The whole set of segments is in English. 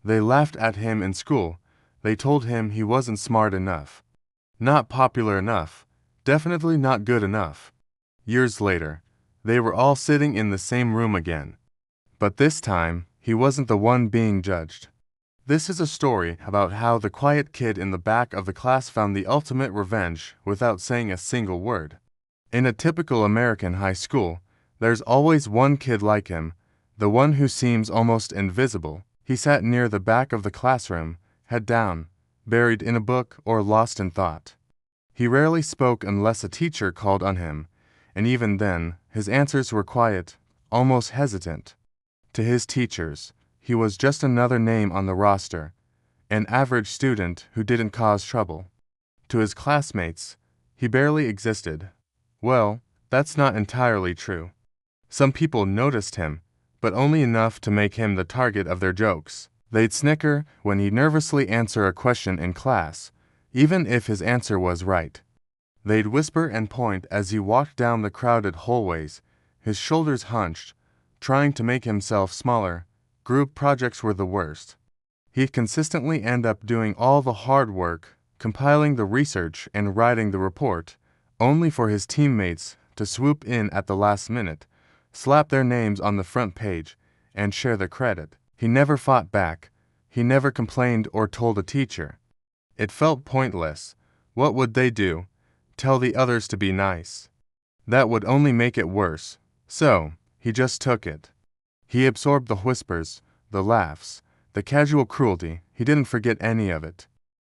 They laughed at him in school. They told him he wasn't smart enough, not popular enough, definitely not good enough. Years later, they were all sitting in the same room again. But this time, he wasn't the one being judged. This is a story about how the quiet kid in the back of the class found the ultimate revenge without saying a single word. In a typical American high school, there's always one kid like him, the one who seems almost invisible. He sat near the back of the classroom, head down, buried in a book or lost in thought. He rarely spoke unless a teacher called on him, and even then, his answers were quiet, almost hesitant. To his teachers, he was just another name on the roster, an average student who didn't cause trouble. To his classmates, he barely existed. Well, that's not entirely true. Some people noticed him, but only enough to make him the target of their jokes. They'd snicker when he'd nervously answer a question in class, even if his answer was right. They'd whisper and point as he walked down the crowded hallways, his shoulders hunched, trying to make himself smaller. Group projects were the worst. He'd consistently end up doing all the hard work, compiling the research and writing the report, only for his teammates to swoop in at the last minute, slap their names on the front page, and share the credit. He never fought back. He never complained or told a teacher. It felt pointless. What would they do? Tell the others to be nice. That would only make it worse. So, he just took it. He absorbed the whispers, the laughs, the casual cruelty. He didn't forget any of it.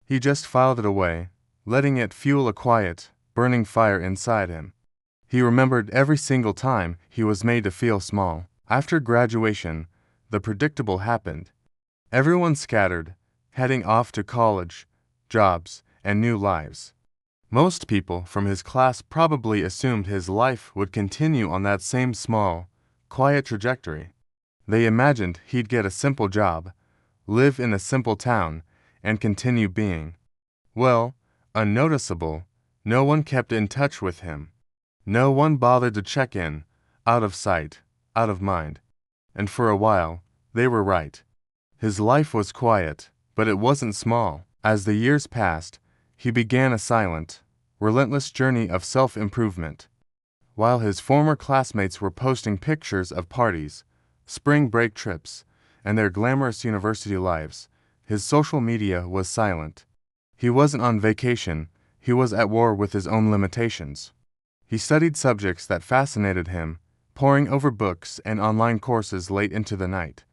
He just filed it away, letting it fuel a quiet, burning fire inside him. He remembered every single time he was made to feel small. After graduation, the predictable happened. Everyone scattered, heading off to college, jobs, and new lives. Most people from his class probably assumed his life would continue on that same small, quiet trajectory. They imagined he'd get a simple job, live in a simple town, and continue being, well, unnoticeable. No one kept in touch with him. No one bothered to check in, out of sight, out of mind. And for a while, they were right. His life was quiet, but it wasn't small. As the years passed, he began a silent, relentless journey of self-improvement. While his former classmates were posting pictures of parties, spring break trips, and their glamorous university lives, his social media was silent. He wasn't on vacation, he was at war with his own limitations. He studied subjects that fascinated him, poring over books and online courses late into the night.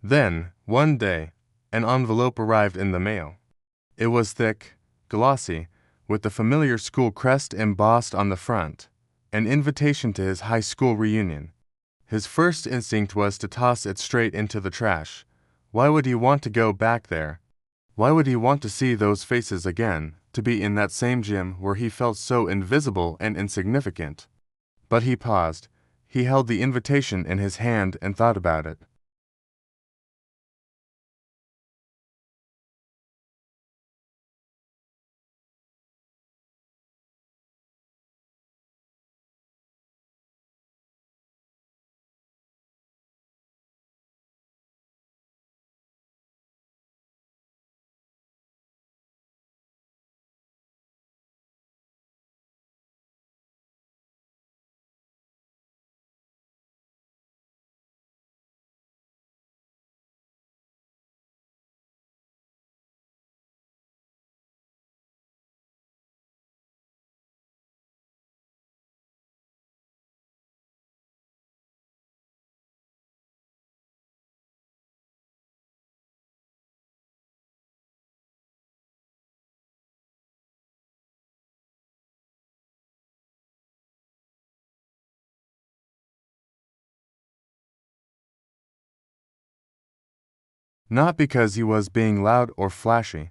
Then, one day, an envelope arrived in the mail. It was thick, glossy, with the familiar school crest embossed on the front, an invitation to his high school reunion. His first instinct was to toss it straight into the trash. Why would he want to go back there? Why would he want to see those faces again, to be in that same gym where he felt so invisible and insignificant? But he paused. He held the invitation in his hand and thought about it. Not because he was being loud or flashy,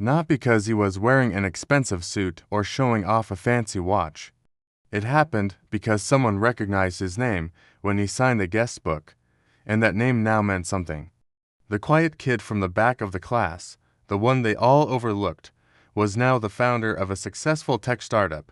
Not because he was wearing an expensive suit or showing off a fancy watch. It happened because someone recognized his name when he signed the guest book, and that name now meant something. The quiet kid from the back of the class, the one they all overlooked, was now the founder of a successful tech startup,